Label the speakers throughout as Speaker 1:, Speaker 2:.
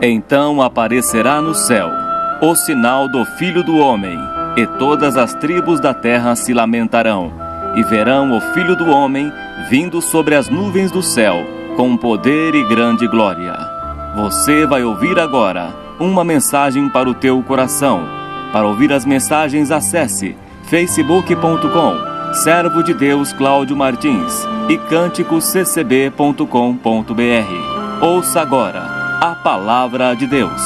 Speaker 1: Então aparecerá no céu o sinal do Filho do Homem, e todas as tribos da terra se lamentarão, e verão o Filho do Homem vindo sobre as nuvens do céu, com poder e grande glória. Você vai ouvir agora uma mensagem para o teu coração. Para ouvir as mensagens, acesse facebook.com, Servo de Deus Cláudio Martins, e cânticosccb.com.br. Ouça agora a Palavra de Deus.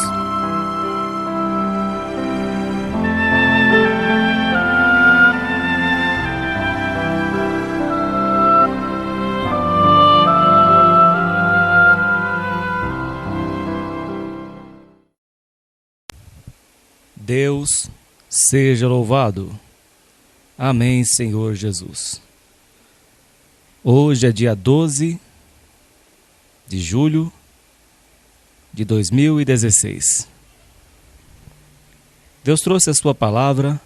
Speaker 2: Deus seja louvado. Amém, Senhor Jesus. Hoje é dia 12 de julho de 2016. Deus trouxe a sua palavra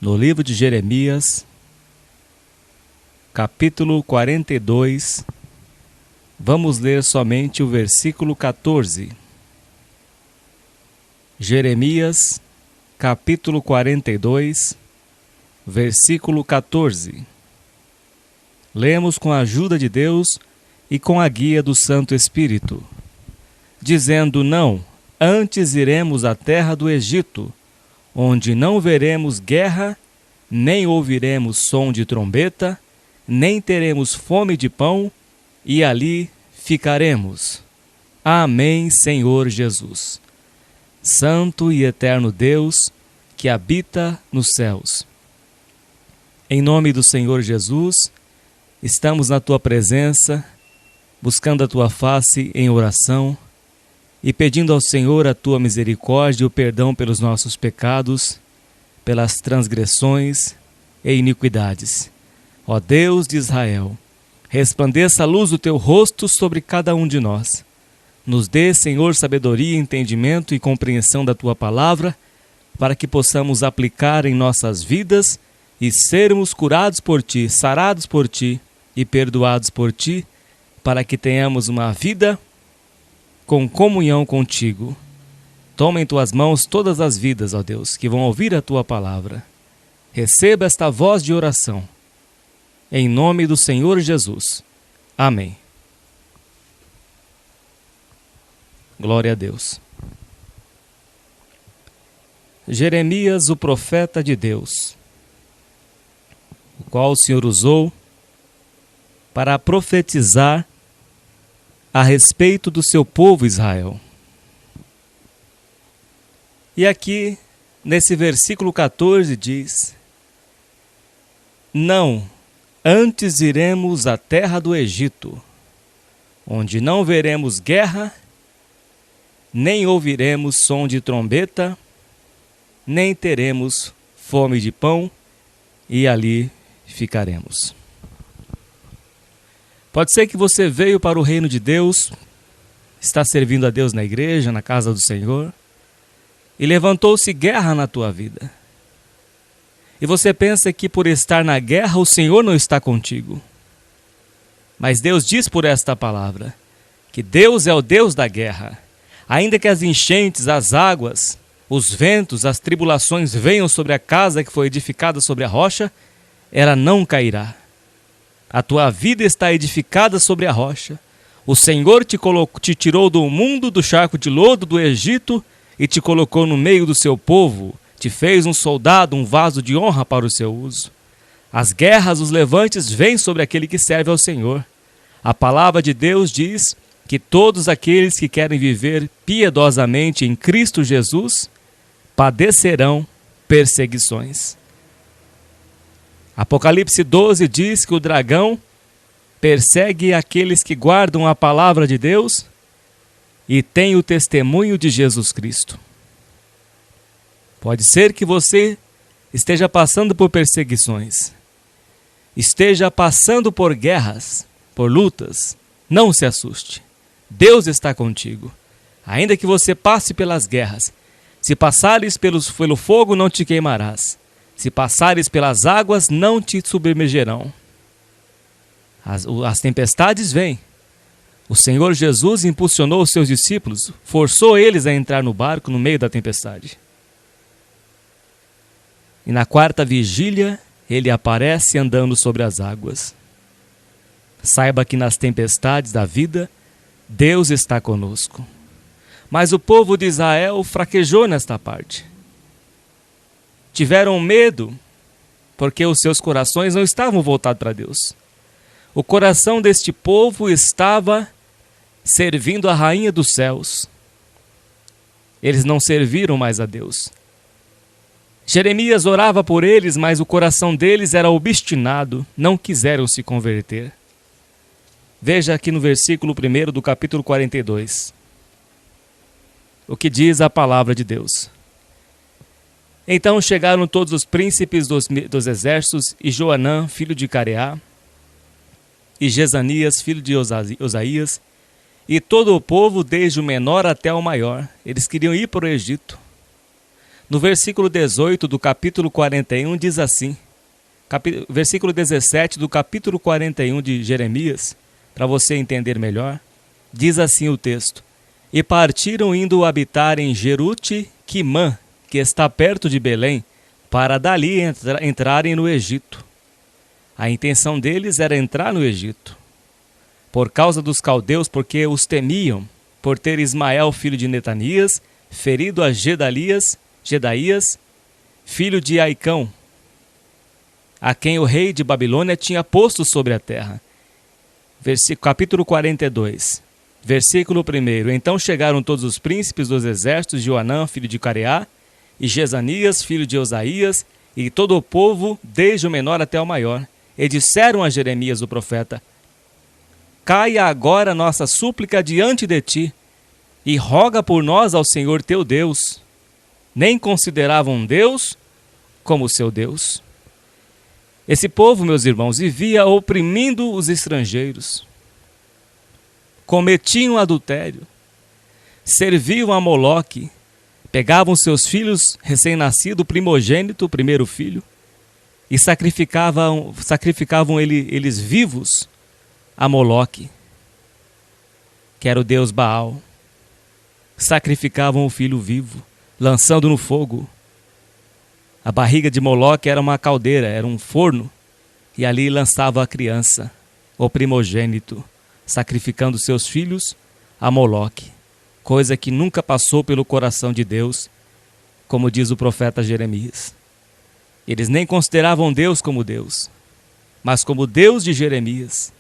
Speaker 2: no livro de Jeremias, capítulo 42. Vamos ler somente o versículo 14. Jeremias, capítulo 42, versículo 14. Lemos com a ajuda de Deus e com a guia do Santo Espírito, dizendo: não, antes iremos à terra do Egito, onde não veremos guerra, nem ouviremos som de trombeta, nem teremos fome de pão, e ali ficaremos. Amém, Senhor Jesus. Santo e eterno Deus, que habita nos céus. Em nome do Senhor Jesus, estamos na Tua presença, buscando a Tua face em oração e pedindo ao Senhor a Tua misericórdia e o perdão pelos nossos pecados, pelas transgressões e iniquidades. Ó Deus de Israel, resplandeça a luz do Teu rosto sobre cada um de nós. Nos dê, Senhor, sabedoria, entendimento e compreensão da Tua palavra, para que possamos aplicar em nossas vidas e sermos curados por Ti, sarados por Ti e perdoados por Ti, para que tenhamos uma vida com comunhão contigo. Toma em Tuas mãos todas as vidas, ó Deus, que vão ouvir a Tua palavra. Receba esta voz de oração. Em nome do Senhor Jesus. Amém. Glória a Deus. Jeremias, o profeta de Deus, o qual o Senhor usou para profetizar a respeito do seu povo Israel. E aqui, nesse versículo 14, diz: não, antes iremos à terra do Egito, onde não veremos guerra, nem ouviremos som de trombeta, nem teremos fome de pão, e ali ficaremos. Pode ser que você veio para o reino de Deus, está servindo a Deus na igreja, na casa do Senhor, e levantou-se guerra na tua vida. E você pensa que por estar na guerra o Senhor não está contigo. Mas Deus diz por esta palavra que Deus é o Deus da guerra. Ainda que as enchentes, as águas, os ventos, as tribulações venham sobre a casa que foi edificada sobre a rocha, ela não cairá. A tua vida está edificada sobre a rocha. O Senhor te tirou do mundo, do charco de lodo, do Egito, e te colocou no meio do seu povo, te fez um soldado, um vaso de honra para o seu uso. As guerras, os levantes vêm sobre aquele que serve ao Senhor. A palavra de Deus diz que todos aqueles que querem viver piedosamente em Cristo Jesus padecerão perseguições. Apocalipse 12 diz que o dragão persegue aqueles que guardam a palavra de Deus e têm o testemunho de Jesus Cristo. Pode ser que você esteja passando por perseguições, esteja passando por guerras, por lutas. Não se assuste. Deus está contigo. Ainda que você passe pelas guerras, se passares pelo fogo, não te queimarás. Se passares pelas águas, não te submergerão. As tempestades vêm, O Senhor Jesus impulsionou os seus discípulos, forçou eles a entrar no barco no meio da tempestade. E na quarta vigília, ele aparece andando sobre as águas. Saiba que nas tempestades da vida, Deus está conosco. Mas o povo de Israel fraquejou nesta parte. Tiveram medo, porque os seus corações não estavam voltados para Deus. O coração deste povo estava servindo a rainha dos céus. Eles não serviram mais a Deus. Jeremias orava por eles, mas o coração deles era obstinado, não quiseram se converter. Veja aqui no versículo 1 do capítulo 42, o que diz a palavra de Deus. Então chegaram todos os príncipes dos exércitos, e Joanã, filho de Careá, e Jezanias, filho de Osaías, e todo o povo, desde o menor até o maior. Eles queriam ir para o Egito. No versículo 18 do capítulo 41 diz assim, versículo 17 do capítulo 41 de Jeremias, para você entender melhor, diz assim o texto: E partiram indo habitar em Jerute-Quimã, que está perto de Belém, para dali entrarem no Egito. A intenção deles era entrar no Egito, por causa dos caldeus, porque os temiam, por ter Ismael, filho de Netanias, ferido a Jedaías, filho de Aicão, a quem o rei de Babilônia tinha posto sobre a terra. Capítulo 42, versículo 1. Então chegaram todos os príncipes dos exércitos, Joanã, filho de Careá, e Jezanias, filho de Osaías, e todo o povo, desde o menor até o maior, e disseram a Jeremias, o profeta: Caia agora nossa súplica diante de ti, e roga por nós ao Senhor teu Deus. Nem consideravam Deus como seu Deus. Esse povo, meus irmãos, vivia oprimindo os estrangeiros. Cometiam adultério. Serviam a Moloque. Pegavam seus filhos recém-nascidos, primogênito, o primeiro filho, e sacrificavam eles vivos a Moloque, que era o deus Baal. Sacrificavam o filho vivo, lançando no fogo. A barriga de Moloque era uma caldeira, era um forno, e ali lançava a criança, o primogênito, sacrificando seus filhos a Moloque, coisa que nunca passou pelo coração de Deus, como diz o profeta Jeremias. Eles nem consideravam Deus como Deus, mas como Deus de Jeremias.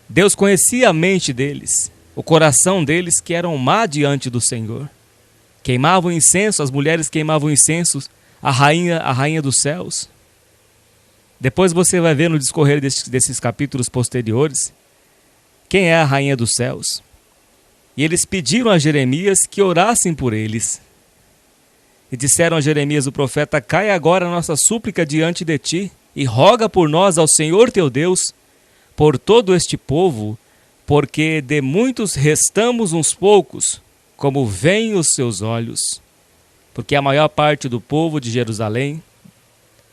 Speaker 2: Deus conhecia a mente deles, o coração deles, que eram má diante do Senhor. Queimavam incenso, as mulheres queimavam incenso, a rainha dos céus. Depois você vai ver no discorrer desses capítulos posteriores, quem é a rainha dos céus. E eles pediram a Jeremias que orassem por eles. E disseram a Jeremias, o profeta: Caia agora a nossa súplica diante de ti, e roga por nós ao Senhor teu Deus, por todo este povo, porque de muitos restamos uns poucos, como veem os seus olhos. Porque a maior parte do povo de Jerusalém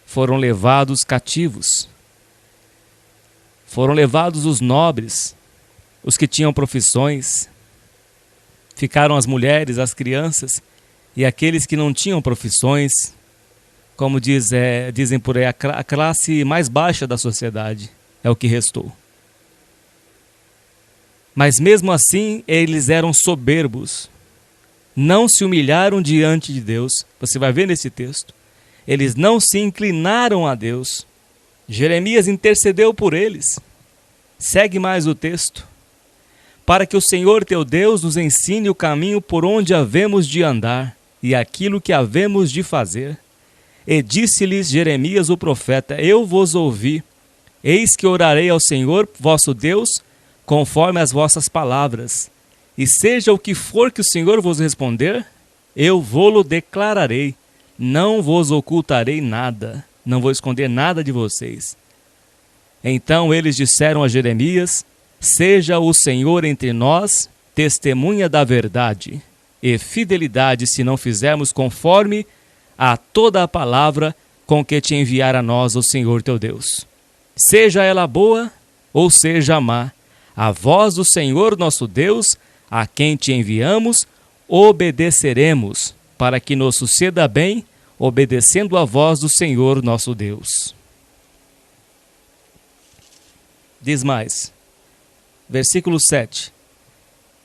Speaker 2: foram levados cativos. Foram levados os nobres, os que tinham profissões. Ficaram as mulheres, as crianças, e aqueles que não tinham profissões, como dizem por aí, a classe mais baixa da sociedade é o que restou. Mas mesmo assim, eles eram soberbos. Não se humilharam diante de Deus. Você vai ver nesse texto. Eles não se inclinaram a Deus. Jeremias intercedeu por eles. Segue mais o texto. Para que o Senhor teu Deus nos ensine o caminho por onde havemos de andar, e aquilo que havemos de fazer. E disse-lhes Jeremias o profeta: Eu vos ouvi. Eis que orarei ao Senhor vosso Deus, conforme as vossas palavras. E seja o que for que o Senhor vos responder, eu vô-lo declararei. Não vos ocultarei nada, não vou esconder nada de vocês. Então eles disseram a Jeremias: Seja o Senhor entre nós testemunha da verdade e fidelidade, se não fizermos conforme a toda a palavra com que te enviar a nós o Senhor teu Deus. Seja ela boa ou seja má, A voz do Senhor nosso Deus, a quem te enviamos, obedeceremos, para que nos suceda bem, obedecendo a voz do Senhor nosso Deus. Diz mais, versículo 7.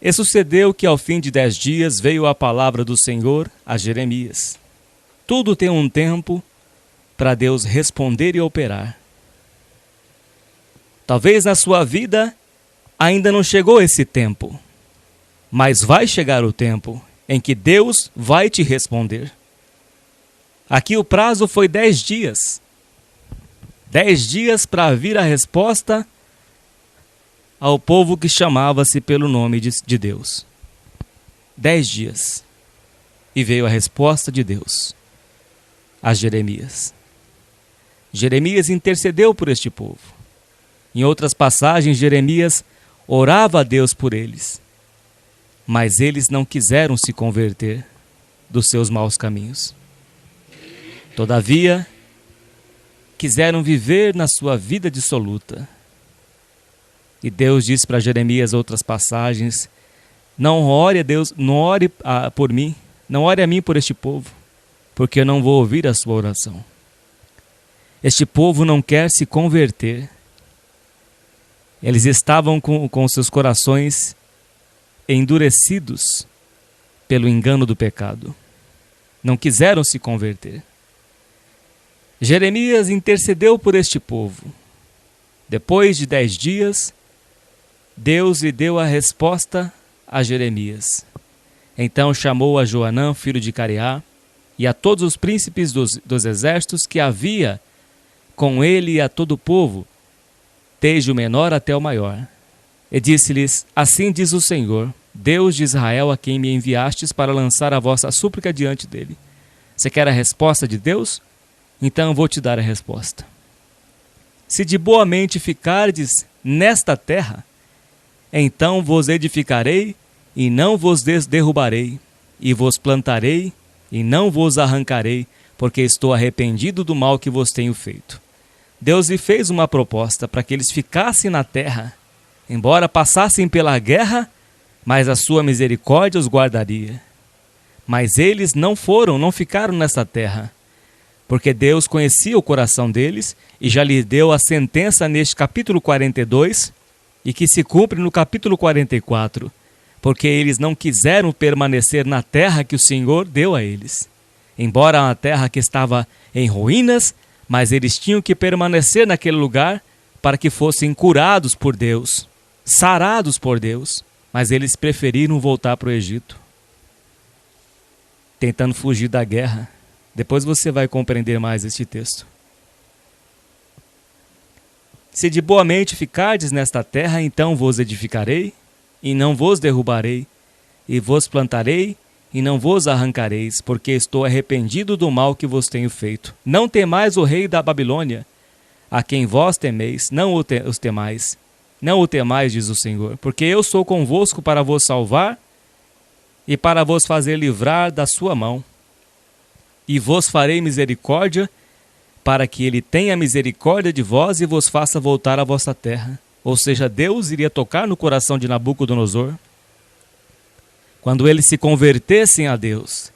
Speaker 2: E sucedeu que ao fim de 10 dias veio a palavra do Senhor a Jeremias. Tudo tem um tempo para Deus responder e operar. Talvez na sua vida ainda não chegou esse tempo, mas vai chegar o tempo em que Deus vai te responder. Aqui o prazo foi 10 dias. 10 dias para vir a resposta ao povo que chamava-se pelo nome de Deus. 10 dias. E veio a resposta de Deus a Jeremias. Jeremias intercedeu por este povo. Em outras passagens, Jeremias orava a Deus por eles. Mas eles não quiseram se converter dos seus maus caminhos. Todavia, quiseram viver na sua vida dissoluta. E Deus disse para Jeremias outras passagens: não ore a Deus, não ore por mim, não ore a mim por este povo, porque eu não vou ouvir a sua oração. Este povo não quer se converter. Eles estavam com seus corações endurecidos pelo engano do pecado. Não quiseram se converter. Jeremias intercedeu por este povo. Depois de 10 dias, Deus lhe deu a resposta a Jeremias. Então chamou a Joanã, filho de Careá, e a todos os príncipes dos exércitos que havia com ele e a todo o povo, desde o menor até o maior. E disse-lhes: assim diz o Senhor, Deus de Israel, a quem me enviastes para lançar a vossa súplica diante dele. Você quer a resposta de Deus? Então eu vou te dar a resposta. Se de boa mente ficardes nesta terra, então vos edificarei e não vos derrubarei, e vos plantarei e não vos arrancarei, porque estou arrependido do mal que vos tenho feito. Deus lhe fez uma proposta para que eles ficassem na terra, embora passassem pela guerra, mas a sua misericórdia os guardaria. Mas eles não ficaram nessa terra, porque Deus conhecia o coração deles e já lhes deu a sentença neste capítulo 42 e que se cumpre no capítulo 44, porque eles não quiseram permanecer na terra que o Senhor deu a eles. Embora uma terra que estava em ruínas, mas eles tinham que permanecer naquele lugar para que fossem curados por Deus, sarados por Deus, mas eles preferiram voltar para o Egito, tentando fugir da guerra. Depois você vai compreender mais este texto. Se de boa mente ficardes nesta terra, então vos edificarei, e não vos derrubarei, e vos plantarei, e não vos arrancareis, porque estou arrependido do mal que vos tenho feito. Não temais o rei da Babilônia, a quem vós temeis, não os temais. Não o temais, diz o Senhor, porque eu sou convosco para vos salvar, e para vos fazer livrar da sua mão. E vos farei misericórdia, para que ele tenha misericórdia de vós e vos faça voltar à vossa terra. Ou seja, Deus iria tocar no coração de Nabucodonosor. Quando eles se convertessem a Deus,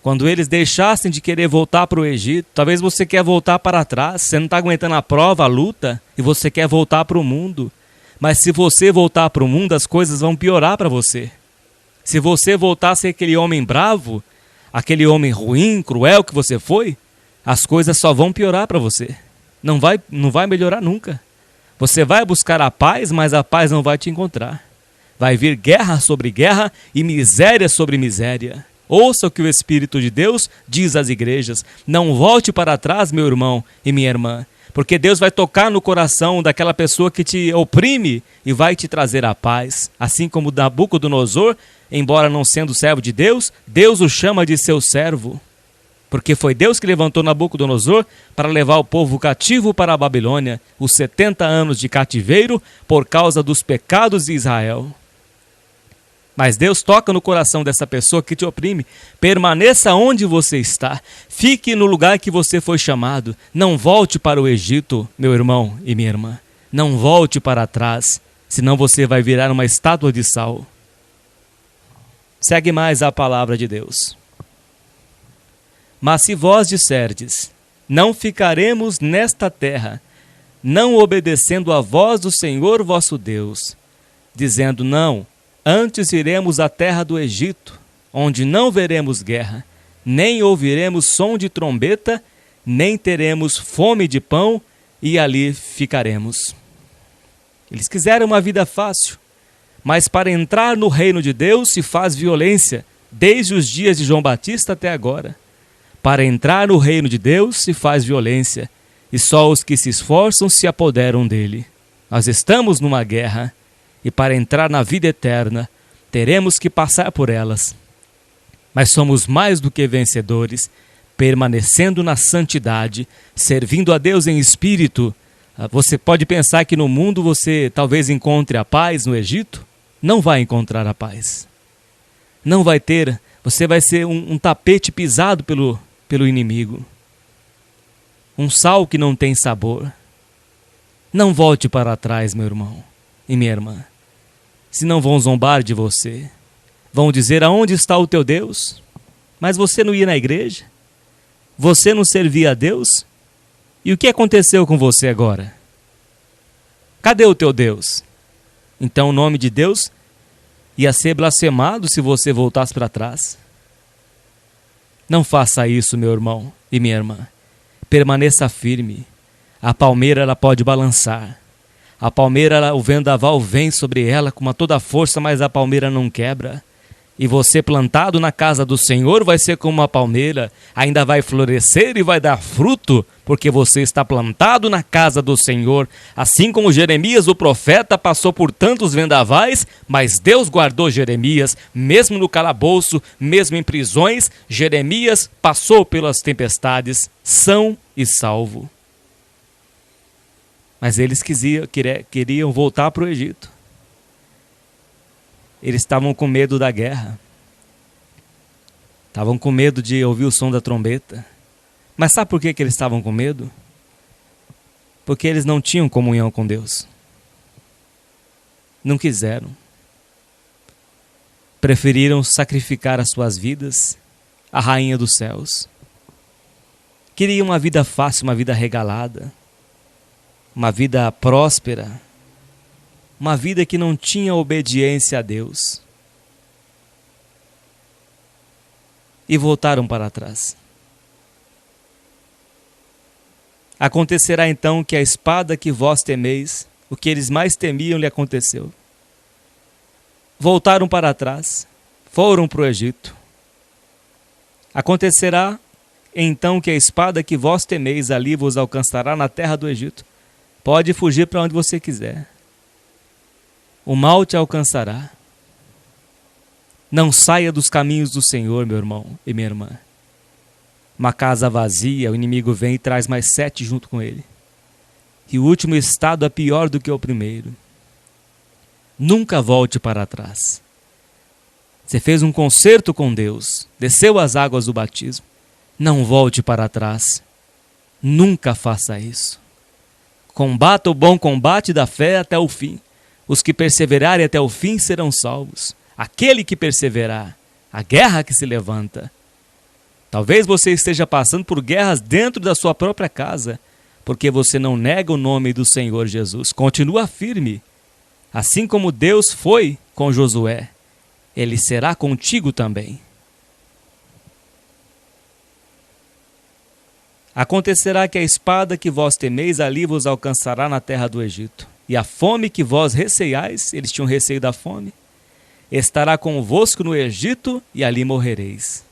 Speaker 2: quando eles deixassem de querer voltar para o Egito, talvez você quer voltar para trás, você não está aguentando a prova, a luta, e você quer voltar para o mundo. Mas se você voltar para o mundo, as coisas vão piorar para você. Se você voltar a ser aquele homem bravo, aquele homem ruim, cruel que você foi, as coisas só vão piorar para você. Não vai melhorar nunca. Você vai buscar a paz, mas a paz não vai te encontrar. Vai vir guerra sobre guerra e miséria sobre miséria. Ouça o que o Espírito de Deus diz às igrejas. Não volte para trás, meu irmão e minha irmã, porque Deus vai tocar no coração daquela pessoa que te oprime e vai te trazer a paz. Assim como Nabucodonosor, embora não sendo servo de Deus, Deus o chama de seu servo. Porque foi Deus que levantou Nabucodonosor para levar o povo cativo para a Babilônia, os 70 anos de cativeiro por causa dos pecados de Israel. Mas Deus toca no coração dessa pessoa que te oprime. Permaneça onde você está. Fique no lugar que você foi chamado. Não volte para o Egito, meu irmão e minha irmã. Não volte para trás. senão você vai virar uma estátua de sal. Segue mais a palavra de Deus. Mas se vós disserdes, não ficaremos nesta terra, não obedecendo à voz do Senhor vosso Deus, dizendo não, antes iremos à terra do Egito, onde não veremos guerra, nem ouviremos som de trombeta, nem teremos fome de pão, e ali ficaremos. Eles quiseram uma vida fácil, mas para entrar no reino de Deus se faz violência, desde os dias de João Batista até agora. Para entrar no reino de Deus se faz violência, e só os que se esforçam se apoderam dele. Nós estamos numa guerra, e para entrar na vida eterna, teremos que passar por elas. Mas somos mais do que vencedores, permanecendo na santidade, servindo a Deus em espírito. Você pode pensar que no mundo você talvez encontre a paz no Egito? Não vai encontrar a paz. Não vai ter, você vai ser um tapete pisado pelo inimigo. Um sal que não tem sabor. Não volte para trás, meu irmão e minha irmã. Senão vão zombar de você. Vão dizer, aonde está o teu Deus? Mas você não ia na igreja? Você não servia a Deus? E o que aconteceu com você agora? Cadê o teu Deus? Então o nome de Deus ia ser blasfemado se você voltasse para trás. Não faça isso, meu irmão e minha irmã. Permaneça firme. A palmeira ela pode balançar. A palmeira, o vendaval vem sobre ela com toda a força, mas a palmeira não quebra. E você plantado na casa do Senhor vai ser como uma palmeira, ainda vai florescer e vai dar fruto, porque você está plantado na casa do Senhor. Assim como Jeremias, o profeta, passou por tantos vendavais, mas Deus guardou Jeremias, mesmo no calabouço, mesmo em prisões, Jeremias passou pelas tempestades, são e salvo. Mas eles queriam voltar para o Egito. Eles estavam com medo da guerra. Estavam com medo de ouvir o som da trombeta. Mas sabe por que eles estavam com medo? Porque eles não tinham comunhão com Deus. Não quiseram. Preferiram sacrificar as suas vidas à rainha dos céus. Queriam uma vida fácil, uma vida regalada. Uma vida próspera. Uma vida que não tinha obediência a Deus. E voltaram para trás. Acontecerá então que a espada que vós temeis, o que eles mais temiam, lhe aconteceu. Voltaram para trás, foram para o Egito. Acontecerá então que a espada que vós temeis ali vos alcançará na terra do Egito. Pode fugir para onde você quiser. O mal te alcançará. Não saia dos caminhos do Senhor, meu irmão e minha irmã. Uma casa vazia, o inimigo vem e traz mais 7 junto com ele. E o último estado é pior do que o primeiro. Nunca volte para trás. Você fez um concerto com Deus, desceu as águas do batismo. Não volte para trás. Nunca faça isso. Combata o bom combate da fé até o fim. Os que perseverarem até o fim serão salvos. Aquele que perseverar, a guerra que se levanta. Talvez você esteja passando por guerras dentro da sua própria casa, porque você não nega o nome do Senhor Jesus. Continua firme. Assim como Deus foi com Josué, Ele será contigo também. Acontecerá que a espada que vós temeis ali vos alcançará na terra do Egito. E a fome que vós receiais, eles tinham receio da fome, estará convosco no Egito e ali morrereis.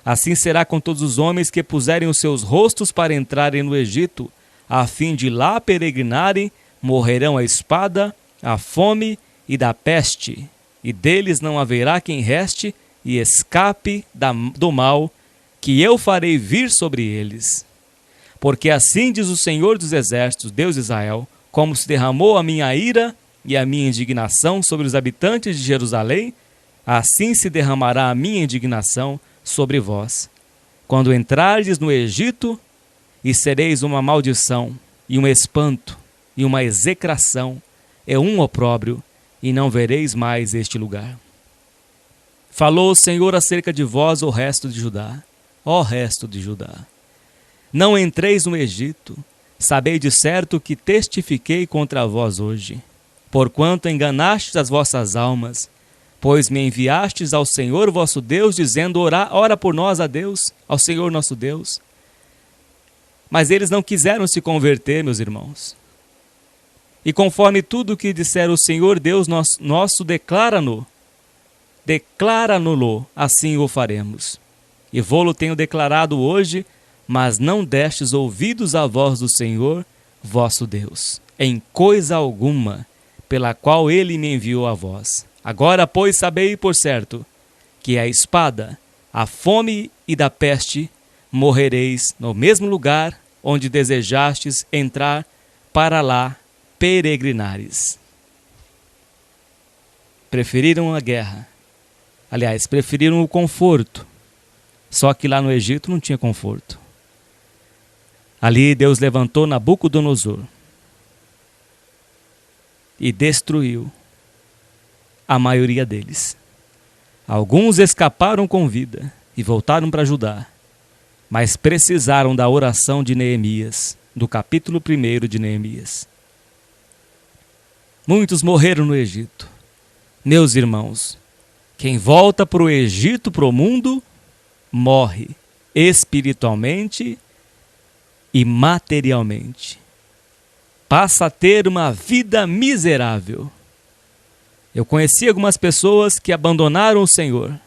Speaker 2: Assim será com todos os homens que puserem os seus rostos para entrarem no Egito, a fim de lá peregrinarem, morrerão a espada, a fome e da peste, e deles não haverá quem reste e escape do mal que eu farei vir sobre eles. Porque assim diz o Senhor dos Exércitos, Deus de Israel, como se derramou a minha ira e a minha indignação sobre os habitantes de Jerusalém, assim se derramará a minha indignação sobre vós. Quando entrardes no Egito, e sereis uma maldição, e um espanto, e uma execração, é um opróbrio, e não vereis mais este lugar. Falou o Senhor acerca de vós, o resto de Judá. Ó resto de Judá, não entreis no Egito, sabei de certo que testifiquei contra vós hoje, porquanto enganastes as vossas almas, pois me enviastes ao Senhor vosso Deus, dizendo, ora por nós a Deus, ao Senhor nosso Deus. Mas eles não quiseram se converter, meus irmãos. E conforme tudo o que disser o Senhor Deus nosso, declara-no, assim o faremos. E vô-lo tenho declarado hoje, mas não destes ouvidos à voz do Senhor, vosso Deus, em coisa alguma, pela qual ele me enviou a vós. Agora, pois, sabei por certo, que a espada, a fome e da peste, morrereis no mesmo lugar onde desejastes entrar para lá peregrinares. Preferiram a guerra. Aliás, preferiram o conforto. Só que lá no Egito não tinha conforto. Ali Deus levantou Nabucodonosor e destruiu a maioria deles. Alguns escaparam com vida e voltaram para Judá, mas precisaram da oração de Neemias, do capítulo 1 de Neemias. Muitos morreram no Egito. Meus irmãos, quem volta para o Egito, para o mundo, morre espiritualmente e materialmente. Passa a ter uma vida miserável. Eu conheci algumas pessoas que abandonaram o Senhor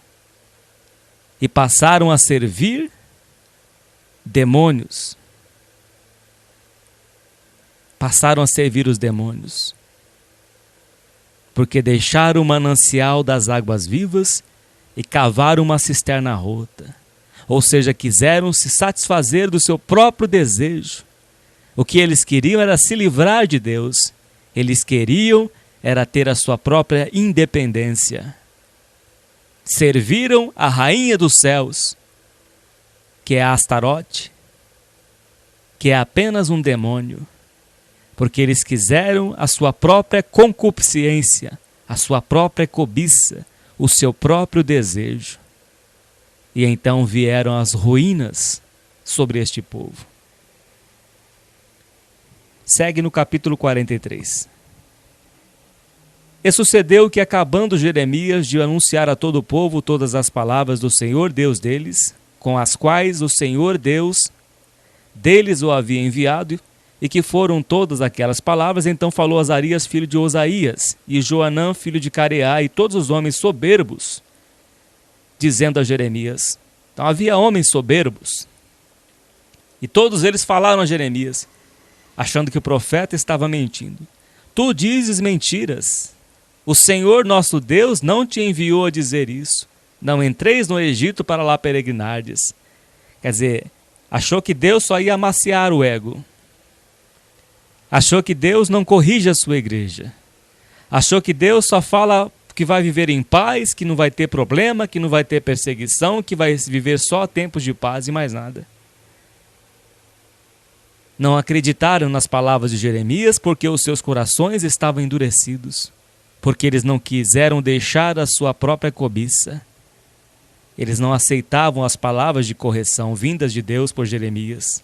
Speaker 2: e passaram a servir demônios. Passaram a servir os demônios, porque deixaram o manancial das águas vivas e cavaram uma cisterna rota. Ou seja, quiseram se satisfazer do seu próprio desejo. O que eles queriam era se livrar de Deus. Eles queriam era ter a sua própria independência. Serviram a rainha dos céus, que é Astarote, que é apenas um demônio, porque eles quiseram a sua própria concupiscência, a sua própria cobiça, o seu próprio desejo. E então vieram as ruínas sobre este povo. Segue no capítulo 43. E sucedeu que, acabando Jeremias de anunciar a todo o povo todas as palavras do Senhor Deus deles, com as quais o Senhor Deus deles o havia enviado, e que foram todas aquelas palavras, então falou Azarias, filho de Osaías, e Joanã, filho de Careá, e todos os homens soberbos, dizendo a Jeremias. Então havia homens soberbos, e todos eles falaram a Jeremias, achando que o profeta estava mentindo. Tu dizes mentiras. O Senhor nosso Deus não te enviou a dizer isso. Não entreis no Egito para lá peregrinardes. Quer dizer, achou que Deus só ia amaciar o ego. Achou que Deus não corrige a sua igreja. Achou que Deus só fala que vai viver em paz, que não vai ter problema, que não vai ter perseguição, que vai viver só tempos de paz e mais nada. Não acreditaram nas palavras de Jeremias porque os seus corações estavam endurecidos, porque eles não quiseram deixar a sua própria cobiça. Eles não aceitavam as palavras de correção vindas de Deus por Jeremias.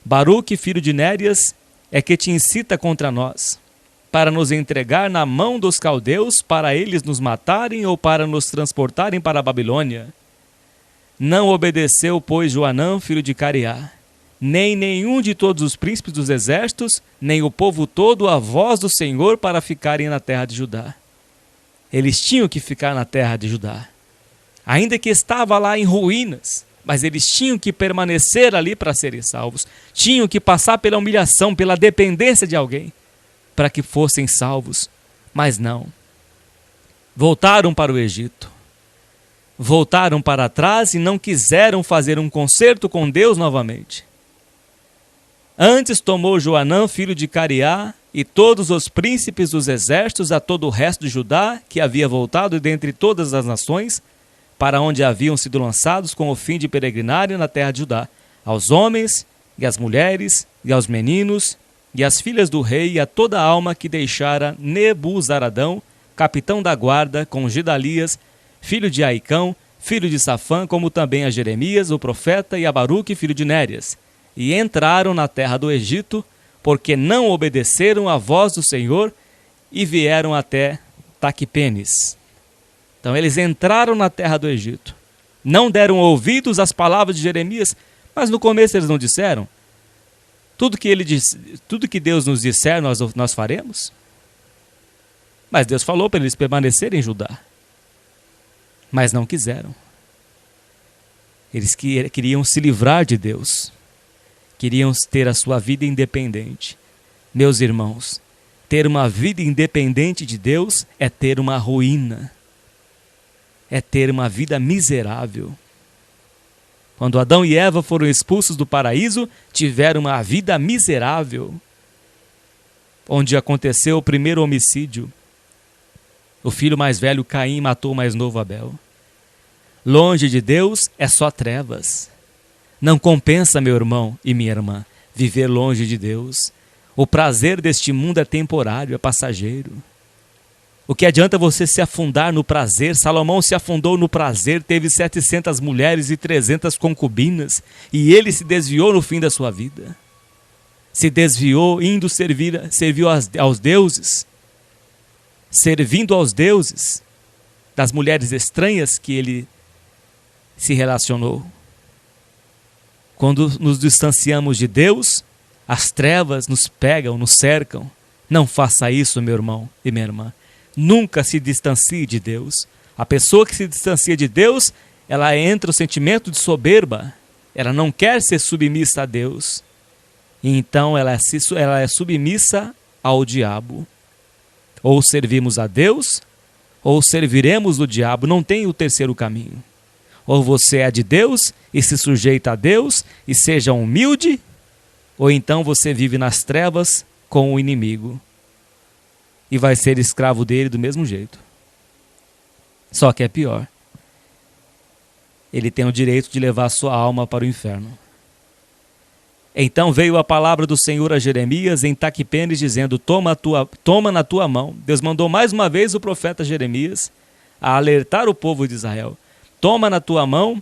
Speaker 2: Baruque, filho de Nérias, é que te incita contra nós, para nos entregar na mão dos caldeus, para eles nos matarem ou para nos transportarem para a Babilônia. Não obedeceu, pois, Joanã, filho de Careá, nem nenhum de todos os príncipes dos exércitos, nem o povo todo, a voz do Senhor para ficarem na terra de Judá. Eles tinham que ficar na terra de Judá, ainda que estava lá em ruínas, mas eles tinham que permanecer ali para serem salvos. Tinham que passar pela humilhação, pela dependência de alguém, para que fossem salvos. Mas não. Voltaram para o Egito. Voltaram para trás e não quiseram fazer um concerto com Deus novamente. Antes tomou Joanã, filho de Careá, e todos os príncipes dos exércitos, a todo o resto de Judá, que havia voltado dentre todas as nações, para onde haviam sido lançados com o fim de peregrinarem na terra de Judá, aos homens e às mulheres e aos meninos e as filhas do rei e a toda a alma que deixara Nebuzaradão, capitão da guarda, com Gedalias, filho de Aicão, filho de Safã, como também a Jeremias, o profeta, e a Baruque, filho de Nérias. E entraram na terra do Egito, porque não obedeceram à voz do Senhor, e vieram até Taquipenes. Então eles entraram na terra do Egito. Não deram ouvidos às palavras de Jeremias, mas no começo eles não disseram: tudo que Deus nos disser, nós faremos. Mas Deus falou para eles permanecerem em Judá. Mas não quiseram. Eles queriam se livrar de Deus. Queriam ter a sua vida independente. Meus irmãos, ter uma vida independente de Deus é ter uma ruína. É ter uma vida miserável. Quando Adão e Eva foram expulsos do paraíso, tiveram uma vida miserável, onde aconteceu o primeiro homicídio. O filho mais velho, Caim, matou o mais novo, Abel. Longe de Deus é só trevas. Não compensa, meu irmão e minha irmã, viver longe de Deus. O prazer deste mundo é temporário, é passageiro. O que adianta você se afundar no prazer? Salomão se afundou no prazer, teve 700 mulheres e 300 concubinas, e ele se desviou no fim da sua vida. Se desviou indo serviu aos deuses, servindo aos deuses das mulheres estranhas que ele se relacionou. Quando nos distanciamos de Deus, as trevas nos pegam, nos cercam. Não faça isso, meu irmão e minha irmã. Nunca se distancie de Deus. A pessoa que se distancia de Deus, ela entra no sentimento de soberba. Ela não quer ser submissa a Deus. E então ela é submissa ao diabo. Ou servimos a Deus, ou serviremos o diabo. Não tem o terceiro caminho. Ou você é de Deus e se sujeita a Deus e seja humilde, ou então você vive nas trevas com o inimigo. E vai ser escravo dele do mesmo jeito. Só que é pior. Ele tem o direito de levar a sua alma para o inferno. Então veio a palavra do Senhor a Jeremias em Taquipenes, dizendo: toma na tua mão. Deus mandou mais uma vez o profeta Jeremias a alertar o povo de Israel. Toma na tua mão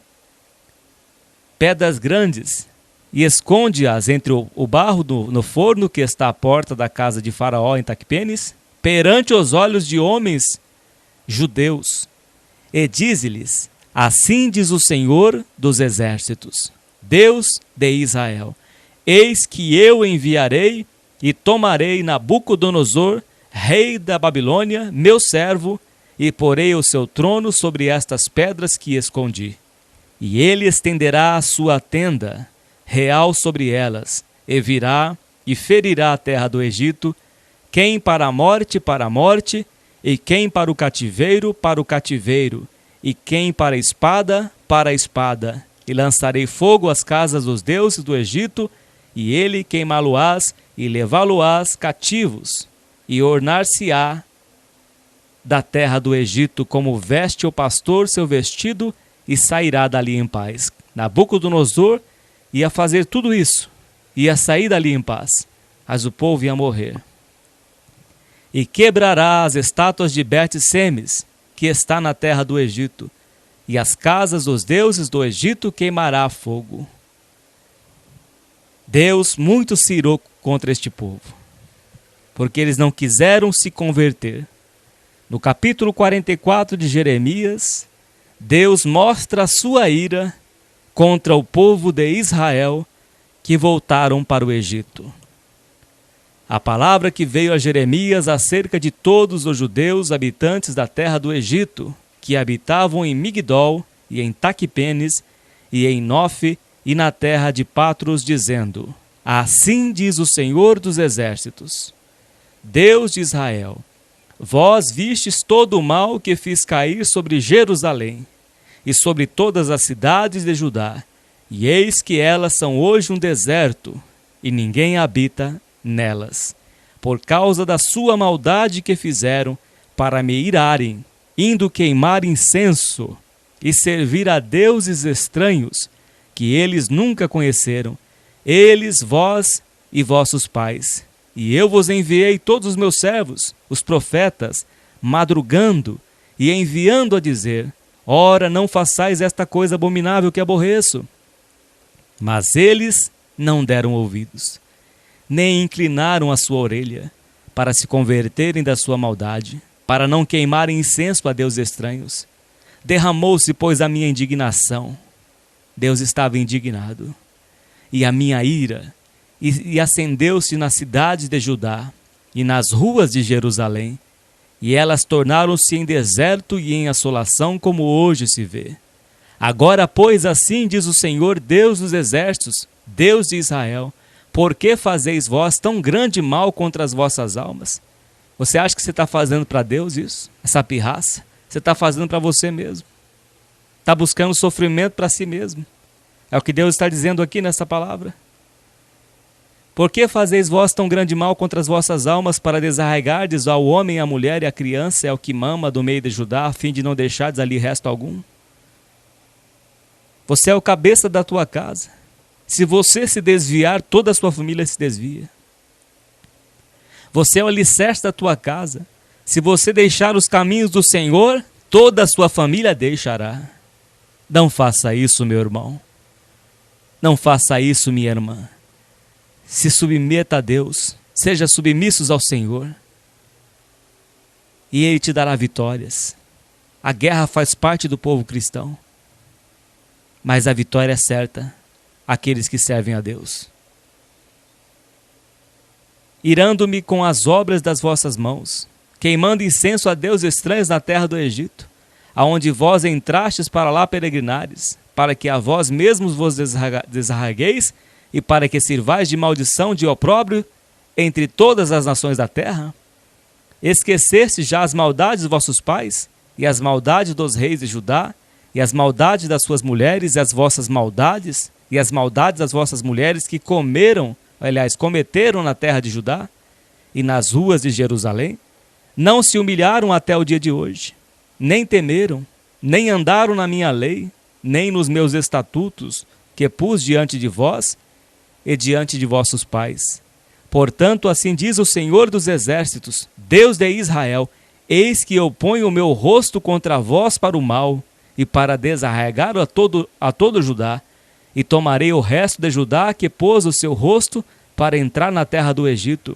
Speaker 2: pedras grandes e esconde-as entre o barro no forno que está à porta da casa de Faraó em Taquipenes, perante os olhos de homens judeus, e dize-lhes: assim diz o Senhor dos exércitos, Deus de Israel: eis que eu enviarei e tomarei Nabucodonosor, rei da Babilônia, meu servo, e porei o seu trono sobre estas pedras que escondi. E ele estenderá a sua tenda real sobre elas, e virá e ferirá a terra do Egito, quem para a morte, e quem para o cativeiro, e quem para a espada, e lançarei fogo às casas dos deuses do Egito, e ele queimá-lo-ás e levá-lo-ás cativos, e ornar-se-á da terra do Egito como veste o pastor seu vestido, e sairá dali em paz. Nabucodonosor ia fazer tudo isso, ia sair dali em paz, mas o povo ia morrer. E quebrará as estátuas de Bet-Semes, que está na terra do Egito, e as casas dos deuses do Egito queimará a fogo. Deus muito se irou contra este povo, porque eles não quiseram se converter. No capítulo 44 de Jeremias, Deus mostra a sua ira contra o povo de Israel que voltaram para o Egito. A palavra que veio a Jeremias acerca de todos os judeus habitantes da terra do Egito, que habitavam em Migdol e em Taquipenes e em Nofe e na terra de Patros, dizendo: assim diz o Senhor dos exércitos, Deus de Israel: vós vistes todo o mal que fiz cair sobre Jerusalém e sobre todas as cidades de Judá, e eis que elas são hoje um deserto, e ninguém habita nelas, por causa da sua maldade que fizeram para me irarem, indo queimar incenso e servir a deuses estranhos, que eles nunca conheceram, eles, vós e vossos pais, E eu vos enviei todos os meus servos, os profetas, madrugando e enviando a dizer: ora, não façais esta coisa abominável que aborreço. Mas eles não deram ouvidos, nem inclinaram a sua orelha, para se converterem da sua maldade, para não queimarem incenso a deuses estranhos. Derramou-se, pois, a minha indignação. Deus estava indignado. E a minha ira, e acendeu-se nas cidades de Judá e nas ruas de Jerusalém, e elas tornaram-se em deserto e em assolação, como hoje se vê. Agora, pois, assim diz o Senhor, Deus dos exércitos, Deus de Israel: por que fazeis vós tão grande mal contra as vossas almas? Você acha que você está fazendo para Deus isso? Essa pirraça? Você está fazendo para você mesmo. Está buscando sofrimento para si mesmo. É o que Deus está dizendo aqui nessa palavra. Por que fazeis vós tão grande mal contra as vossas almas, para desarraigardes ao homem, à mulher e à criança, e ao que mama do meio de Judá, a fim de não deixardes ali resto algum? Você é o cabeça da tua casa. Se você se desviar, toda a sua família se desvia. Você é o alicerce da tua casa. Se você deixar os caminhos do Senhor, toda a sua família deixará. Não faça isso, meu irmão. Não faça isso, minha irmã. Se submeta a Deus. Seja submissos ao Senhor. E Ele te dará vitórias. A guerra faz parte do povo cristão. Mas a vitória é certa àqueles que servem a Deus. Irando-me com as obras das vossas mãos, queimando incenso a deuses estranhos na terra do Egito, aonde vós entrastes para lá peregrinares, para que a vós mesmos vos desarraigueis e para que sirvais de maldição, de opróbrio entre todas as nações da terra? Esqueceste já as maldades dos vossos pais e as maldades dos reis de Judá, e as maldades das suas mulheres, e as vossas maldades, e as maldades das vossas mulheres que cometeram na terra de Judá e nas ruas de Jerusalém? Não se humilharam até o dia de hoje, nem temeram, nem andaram na minha lei, nem nos meus estatutos que pus diante de vós e diante de vossos pais. Portanto, assim diz o Senhor dos exércitos, Deus de Israel: eis que eu ponho o meu rosto contra vós para o mal, e para desarraigar a todo Judá, e tomarei o resto de Judá que pôs o seu rosto para entrar na terra do Egito,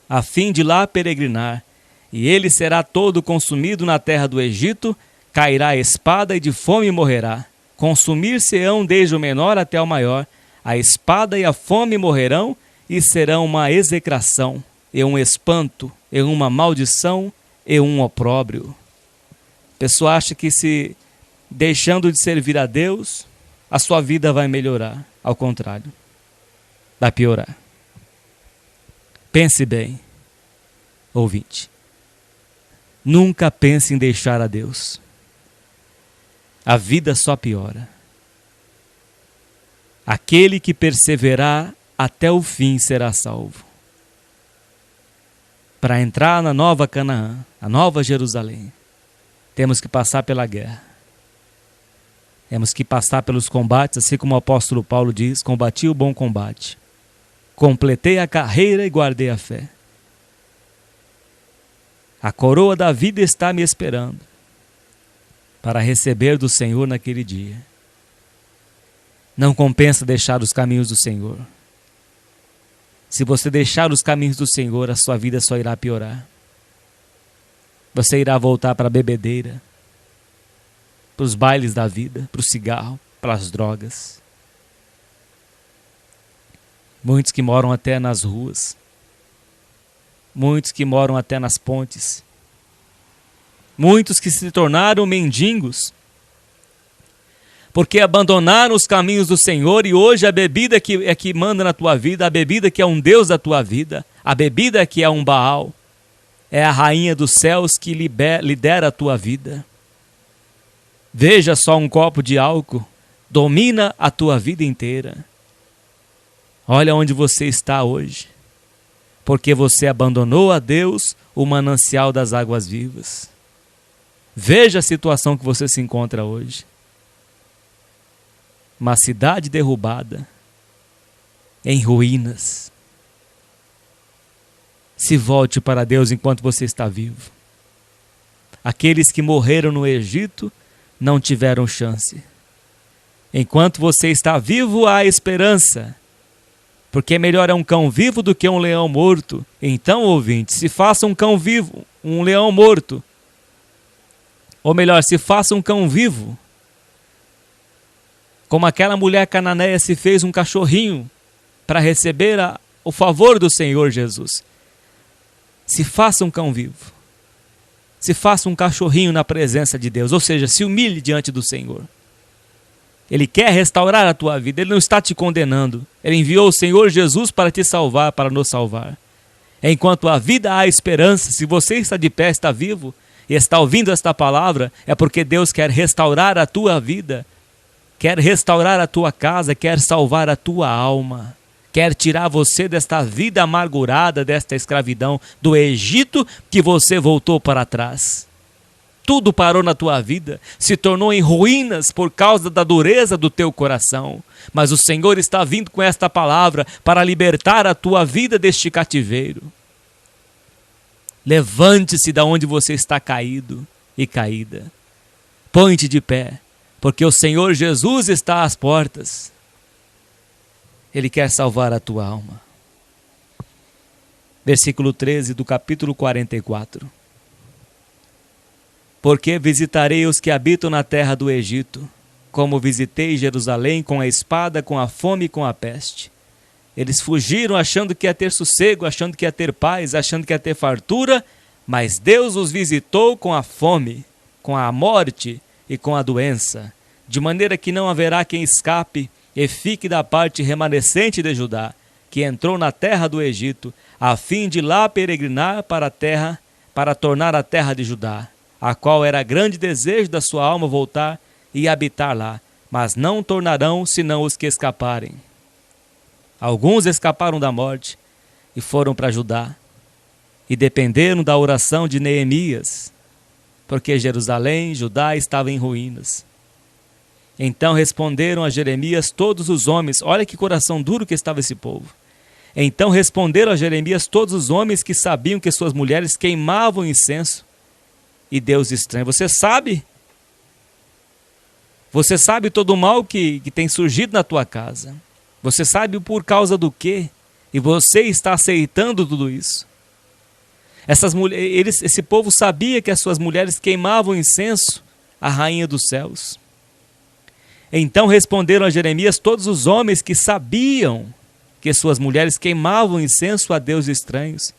Speaker 2: a fim de lá peregrinar, e ele será todo consumido na terra do Egito, cairá a espada e de fome morrerá. Consumir-se-ão desde o menor até o maior, a espada e a fome morrerão, e serão uma execração, e um espanto, e uma maldição, e um opróbrio. A pessoa acha que se deixando de servir a Deus, a sua vida vai melhorar. Ao contrário, vai piorar. Pense bem, ouvinte. Nunca pense em deixar a Deus. A vida só piora. Aquele que perseverar até o fim será salvo. Para entrar na nova Canaã, a nova Jerusalém, temos que passar pela guerra. Temos que passar pelos combates, assim como o apóstolo Paulo diz: combati o bom combate, completei a carreira e guardei a fé. A coroa da vida está me esperando para receber do Senhor naquele dia. Não compensa deixar os caminhos do Senhor. Se você deixar os caminhos do Senhor, a sua vida só irá piorar. Você irá voltar para a bebedeira, para os bailes da vida, para o cigarro, para as drogas. Muitos que moram até nas ruas, muitos que moram até nas pontes, muitos que se tornaram mendigos, porque abandonaram os caminhos do Senhor, e hoje a bebida que manda na tua vida, a bebida que é um Deus da tua vida, a bebida que é um Baal, é a rainha dos céus que lidera a tua vida. Veja só, um copo de álcool domina a tua vida inteira. Olha onde você está hoje, porque você abandonou a Deus, o manancial das águas vivas. Veja a situação que você se encontra hoje. Uma cidade derrubada, em ruínas, Se volte para Deus enquanto você está vivo. Aqueles que morreram no Egito não tiveram chance. Enquanto você está vivo, há esperança. Porque melhor é um cão vivo do que um leão morto. Então, ouvinte, se faça um cão vivo, um leão morto. Ou melhor, se faça um cão vivo. Como aquela mulher cananeia se fez um cachorrinho para receber o favor do Senhor Jesus. Se faça um cão vivo. Se faça um cachorrinho na presença de Deus. Ou seja, se humilhe diante do Senhor. Ele quer restaurar a tua vida. Ele não está te condenando. Ele enviou o Senhor Jesus para te salvar, para nos salvar. Enquanto há vida, há esperança. Se você está de pé, está vivo e está ouvindo esta palavra, é porque Deus quer restaurar a tua vida, quer restaurar a tua casa, quer salvar a tua alma. Quer tirar você desta vida amargurada, desta escravidão, do Egito que você voltou para trás. Tudo parou na tua vida, se tornou em ruínas por causa da dureza do teu coração. Mas o Senhor está vindo com esta palavra para libertar a tua vida deste cativeiro. Levante-se da onde você está caído e caída. Põe-te de pé, porque o Senhor Jesus está às portas. Ele quer salvar a tua alma. Versículo 13 do capítulo 44. Porque visitarei os que habitam na terra do Egito, como visitei Jerusalém com a espada, com a fome e com a peste. Eles fugiram achando que ia ter sossego, achando que ia ter paz, achando que ia ter fartura, mas Deus os visitou com a fome, com a morte e com a doença, de maneira que não haverá quem escape e fique da parte remanescente de Judá, que entrou na terra do Egito, a fim de lá peregrinar para a terra, para tornar a terra de Judá, a qual era grande desejo da sua alma voltar e habitar lá, mas não tornarão senão os que escaparem. Alguns escaparam da morte e foram para Judá, e dependeram da oração de Neemias, porque Jerusalém, Judá, estava em ruínas. Então responderam a Jeremias todos os homens. Olha que coração duro que estava esse povo. Então responderam a Jeremias todos os homens que sabiam que suas mulheres queimavam incenso e Deus estranho. Você sabe todo o mal que tem surgido na tua casa. Você sabe por causa do quê? E você está aceitando tudo isso. Esse povo sabia que as suas mulheres queimavam incenso à rainha dos céus. Então responderam a Jeremias todos os homens que sabiam que suas mulheres queimavam incenso a deuses estranhos,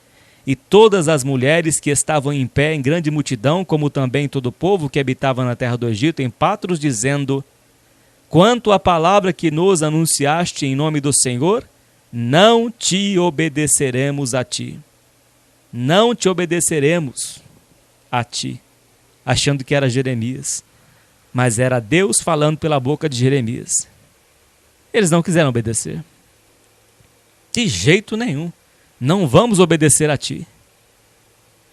Speaker 2: e todas as mulheres que estavam em pé em grande multidão, como também todo o povo que habitava na terra do Egito, em Patros, dizendo: quanto à palavra que nos anunciaste em nome do Senhor, não te obedeceremos a ti. Não te obedeceremos a ti. Achando que era Jeremias. Mas era Deus falando pela boca de Jeremias. Eles não quiseram obedecer. De jeito nenhum. Não vamos obedecer a ti.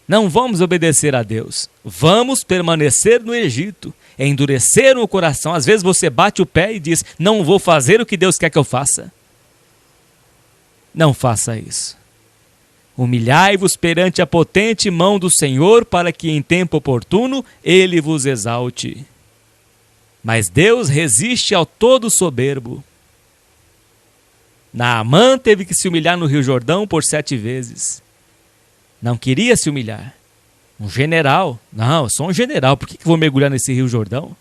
Speaker 2: Não vamos obedecer a Deus. Vamos permanecer no Egito. Endureceram o coração. Às vezes você bate o pé e diz: não vou fazer o que Deus quer que eu faça. Não faça isso. Humilhai-vos perante a potente mão do Senhor, para que em tempo oportuno Ele vos exalte. Mas Deus resiste ao todo soberbo. Naamã teve que se humilhar no Rio Jordão por 7 vezes. Não queria se humilhar. Um general. Não, eu sou um general. Por que vou mergulhar nesse Rio Jordão?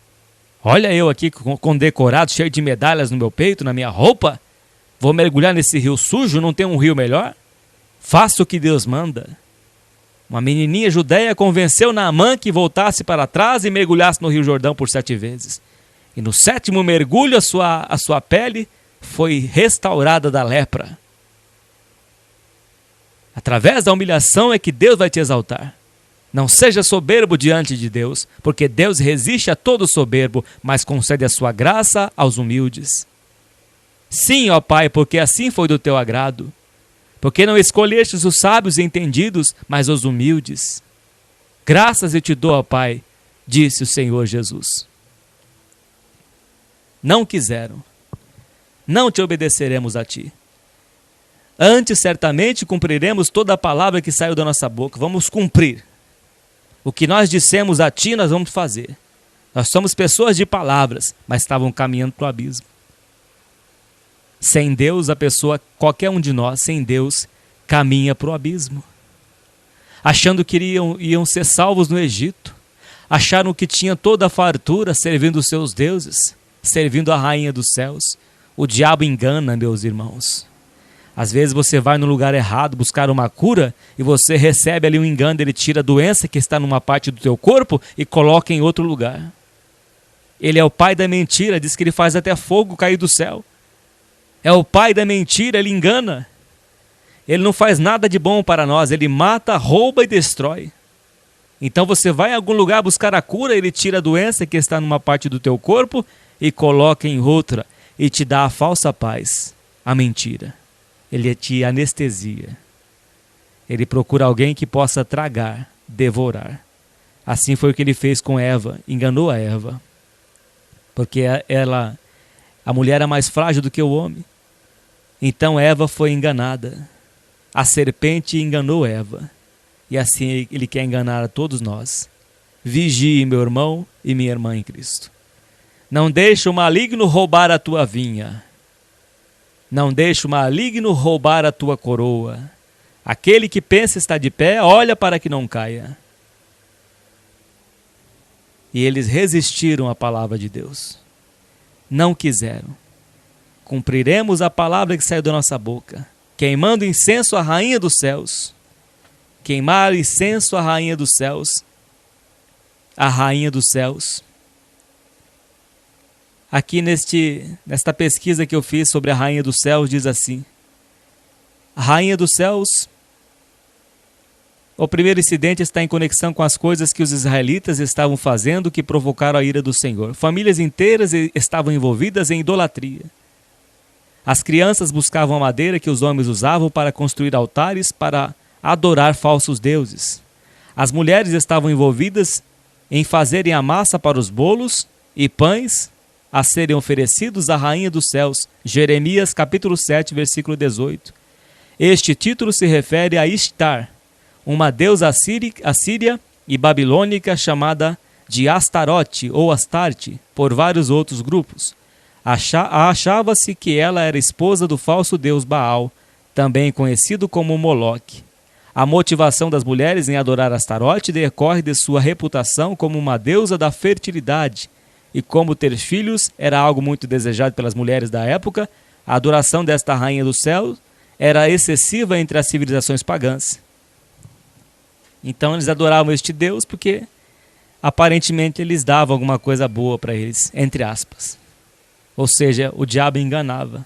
Speaker 2: Olha eu aqui condecorado, cheio de medalhas no meu peito, na minha roupa. Vou mergulhar nesse rio sujo? Não tem um rio melhor? Faça o que Deus manda. Uma menininha judeia convenceu Naamã que voltasse para trás e mergulhasse no Rio Jordão por 7 vezes. E no 7º mergulho a sua pele foi restaurada da lepra. Através da humilhação é que Deus vai te exaltar. Não seja soberbo diante de Deus, porque Deus resiste a todo soberbo, mas concede a sua graça aos humildes. Sim, ó Pai, porque assim foi do teu agrado. Porque não escolhestes os sábios e entendidos, mas os humildes. Graças eu te dou, ó Pai, disse o Senhor Jesus. Não quiseram. Não te obedeceremos a ti. Antes, certamente, cumpriremos toda a palavra que saiu da nossa boca. Vamos cumprir. O que nós dissemos a ti, nós vamos fazer. Nós somos pessoas de palavras, mas estavam caminhando para o abismo. Sem Deus, a pessoa, qualquer um de nós, sem Deus, caminha para o abismo. Achando que iam ser salvos no Egito. Acharam que tinha toda a fartura servindo os seus deuses, servindo a rainha dos céus. O diabo engana, meus irmãos. Às vezes você vai no lugar errado buscar uma cura e você recebe ali um engano, ele tira a doença que está numa parte do teu corpo e coloca em outro lugar. Ele é o pai da mentira, diz que ele faz até fogo cair do céu. É o pai da mentira, ele engana. Ele não faz nada de bom para nós, ele mata, rouba e destrói. Então você vai em algum lugar buscar a cura, ele tira a doença que está numa parte do teu corpo e coloca em outra e te dá a falsa paz, a mentira. Ele te anestesia. Ele procura alguém que possa tragar, devorar. Assim foi o que ele fez com Eva, enganou a Eva. Porque a mulher é mais frágil do que o homem. Então Eva foi enganada. A serpente enganou Eva. E assim ele quer enganar a todos nós. Vigie, meu irmão e minha irmã em Cristo. Não deixe o maligno roubar a tua vinha. Não deixe o maligno roubar a tua coroa. Aquele que pensa estar de pé, olha para que não caia. E eles resistiram à palavra de Deus. Não quiseram. Cumpriremos a palavra que saiu da nossa boca. Queimando incenso à rainha dos céus. Queimar incenso à rainha dos céus. A rainha dos céus. Aqui nesta pesquisa que eu fiz sobre a rainha dos céus, diz assim. A rainha dos céus, o primeiro incidente está em conexão com as coisas que os israelitas estavam fazendo que provocaram a ira do Senhor. Famílias inteiras estavam envolvidas em idolatria. As crianças buscavam a madeira que os homens usavam para construir altares para adorar falsos deuses. As mulheres estavam envolvidas em fazerem a massa para os bolos e pães a serem oferecidos à rainha dos céus. Jeremias capítulo 7, versículo 18. Este título se refere a Ishtar, uma deusa assíria e babilônica chamada de Astarote ou Astarte por vários outros grupos. Achava-se que ela era esposa do falso deus Baal, também conhecido como Moloque. A motivação das mulheres em adorar Astarote decorre de sua reputação como uma deusa da fertilidade, e como ter filhos era algo muito desejado pelas mulheres da época, a adoração desta rainha do céu era excessiva entre as civilizações pagãs. Então eles adoravam este Deus porque aparentemente eles davam alguma coisa boa para eles, entre aspas. Ou seja, o diabo enganava.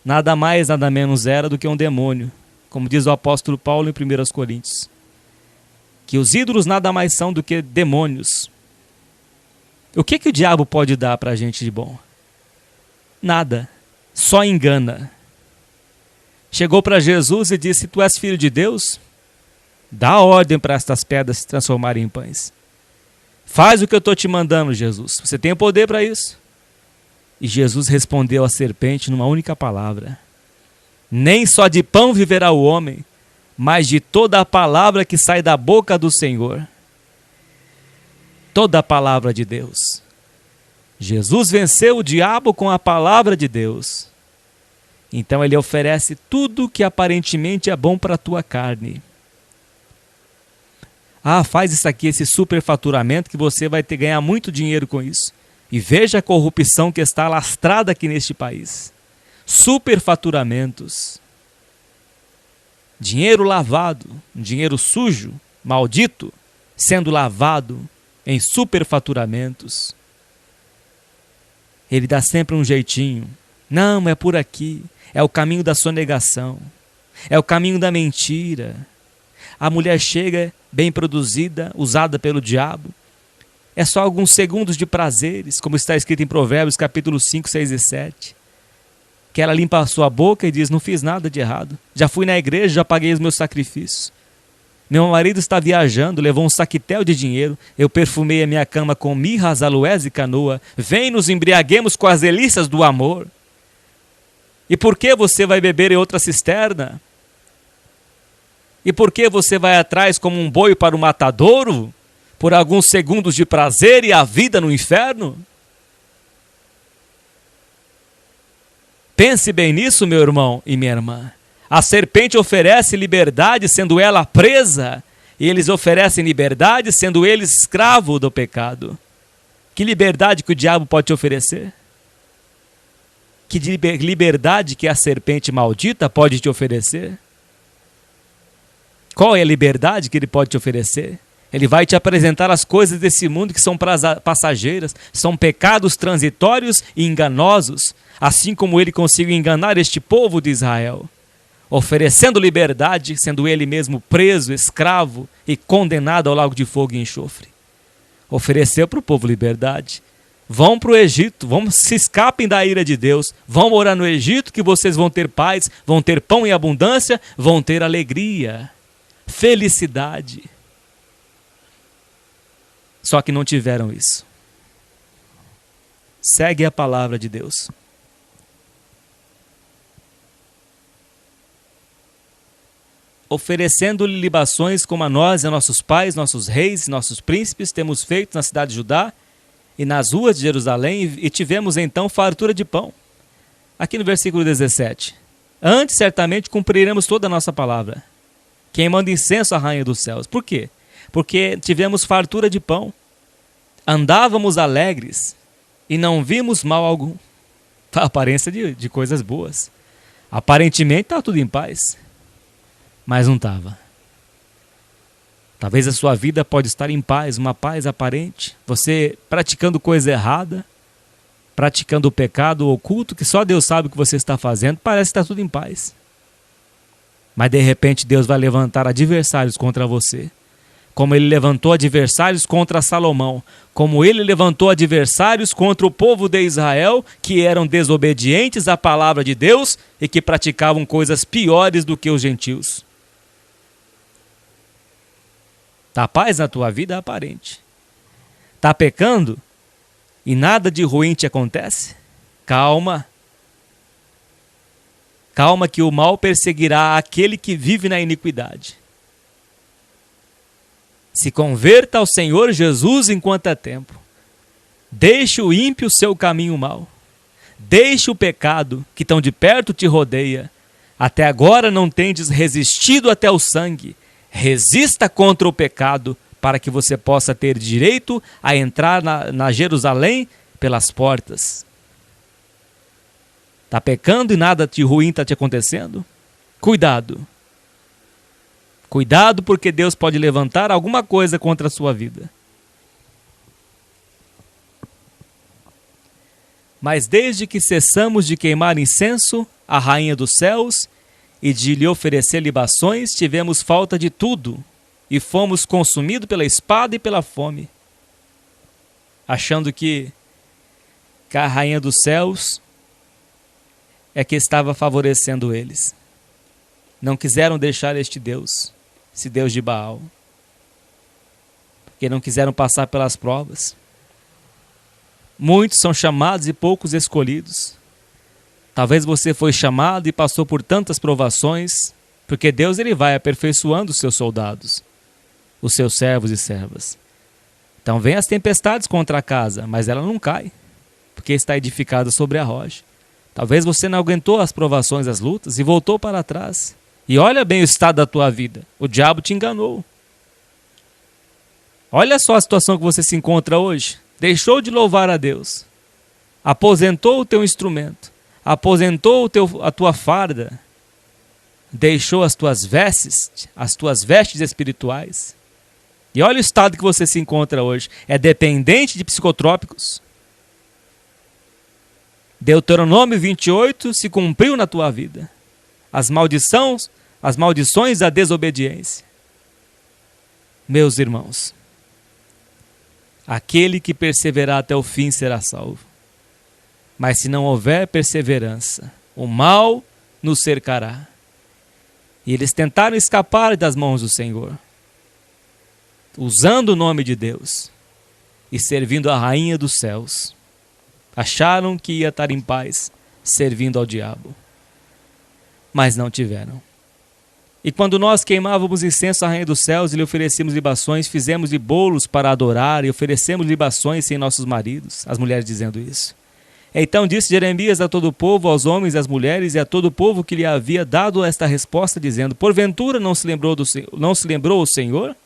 Speaker 2: Nada mais, nada menos era do que um demônio, como diz o apóstolo Paulo em 1 Coríntios. Que os ídolos nada mais são do que demônios. O que o diabo pode dar para a gente de bom? Nada. Só engana. Chegou para Jesus e disse: Tu és filho de Deus? Dá ordem para estas pedras se transformarem em pães. Faz o que eu estou te mandando, Jesus. Você tem o poder para isso? E Jesus respondeu à serpente numa única palavra: Nem só de pão viverá o homem, mas de toda a palavra que sai da boca do Senhor. Toda a palavra de Deus. Jesus venceu o diabo com a palavra de Deus. Então ele oferece tudo que aparentemente é bom para a tua carne. Faz isso aqui, esse superfaturamento, que você vai ganhar muito dinheiro com isso. E veja a corrupção que está alastrada aqui neste país. Superfaturamentos. Dinheiro lavado, dinheiro sujo, maldito, sendo lavado em superfaturamentos. Ele dá sempre um jeitinho. Não, é por aqui. É o caminho da sonegação. É o caminho da mentira. A mulher chega bem produzida, usada pelo diabo. É só alguns segundos de prazeres, como está escrito em Provérbios capítulo 5, 6 e 7. Que ela limpa a sua boca e diz: não fiz nada de errado. Já fui na igreja, já paguei os meus sacrifícios. Meu marido está viajando, levou um saquitel de dinheiro. Eu perfumei a minha cama com mirras, aloés e canoa. Vem, nos embriaguemos com as delícias do amor. E por que você vai beber em outra cisterna? E por que você vai atrás como um boi para o matadouro, por alguns segundos de prazer e a vida no inferno? Pense bem nisso, meu irmão e minha irmã. A serpente oferece liberdade, sendo ela presa, e eles oferecem liberdade, sendo eles escravo do pecado. Que liberdade que o diabo pode te oferecer? Que liberdade que a serpente maldita pode te oferecer? Qual é a liberdade que ele pode te oferecer? Ele vai te apresentar as coisas desse mundo que são passageiras, são pecados transitórios e enganosos, assim como ele conseguiu enganar este povo de Israel, oferecendo liberdade, sendo ele mesmo preso, escravo e condenado ao lago de fogo e enxofre. Ofereceu para o povo liberdade. Vão para o Egito, se escapem da ira de Deus, vão morar no Egito que vocês vão ter paz, vão ter pão em abundância, vão ter alegria, felicidade. Só que não tiveram isso. Segue a palavra de Deus. Oferecendo-lhe libações como a nós, a nossos pais, nossos reis, nossos príncipes, temos feito na cidade de Judá e nas ruas de Jerusalém, e tivemos então fartura de pão. Aqui no versículo 17. Antes, certamente, cumpriremos toda a nossa palavra, queimando incenso à rainha dos céus. Por quê? Porque tivemos fartura de pão, andávamos alegres e não vimos mal algum. A aparência de coisas boas. Aparentemente está tudo em paz, mas não estava. Talvez a sua vida pode estar em paz, uma paz aparente, você praticando coisa errada, praticando o pecado oculto, que só Deus sabe o que você está fazendo, parece que está tudo em paz. Mas de repente Deus vai levantar adversários contra você, como ele levantou adversários contra Salomão, como ele levantou adversários contra o povo de Israel, que eram desobedientes à palavra de Deus e que praticavam coisas piores do que os gentios. Está paz na tua vida aparente? Está pecando e nada de ruim te acontece? Calma. Calma que o mal perseguirá aquele que vive na iniquidade. Se converta ao Senhor Jesus enquanto é tempo. Deixe o ímpio seu caminho mau. Deixe o pecado que tão de perto te rodeia. Até agora não tendes resistido até o sangue. Resista contra o pecado para que você possa ter direito a entrar na Jerusalém pelas portas. Está pecando e nada de ruim está te acontecendo? Cuidado. Cuidado, porque Deus pode levantar alguma coisa contra a sua vida. Mas desde que cessamos de queimar incenso à rainha dos céus e de lhe oferecer libações, tivemos falta de tudo e fomos consumidos pela espada e pela fome, achando que a rainha dos céus é que estava favorecendo eles. Não quiseram deixar este Deus, esse Deus de Baal, porque não quiseram passar pelas provas. Muitos são chamados e poucos escolhidos. Talvez você foi chamado e passou por tantas provações, porque Deus ele vai aperfeiçoando os seus soldados, os seus servos e servas. Então vem as tempestades contra a casa, mas ela não cai, porque está edificada sobre a rocha. Talvez você não aguentou as provações, as lutas e voltou para trás. E olha bem o estado da tua vida. O diabo te enganou. Olha só a situação que você se encontra hoje. Deixou de louvar a Deus. Aposentou o teu instrumento. Aposentou a tua farda. Deixou as tuas vestes espirituais. E olha o estado que você se encontra hoje. É dependente de psicotrópicos. Deuteronômio 28 se cumpriu na tua vida. As maldições da desobediência. Meus irmãos, aquele que perseverar até o fim será salvo. Mas se não houver perseverança, o mal nos cercará. E eles tentaram escapar das mãos do Senhor, usando o nome de Deus e servindo a rainha dos céus. Acharam que ia estar em paz, servindo ao diabo. mas não tiveram. E quando nós queimávamos incenso à Rainha dos Céus e lhe oferecíamos libações, fizemos-lhe bolos para adorar e oferecemos libações sem nossos maridos. As mulheres dizendo isso. Então disse Jeremias a todo o povo, aos homens e às mulheres e a todo o povo que lhe havia dado esta resposta, dizendo: porventura não se lembrou o Senhor?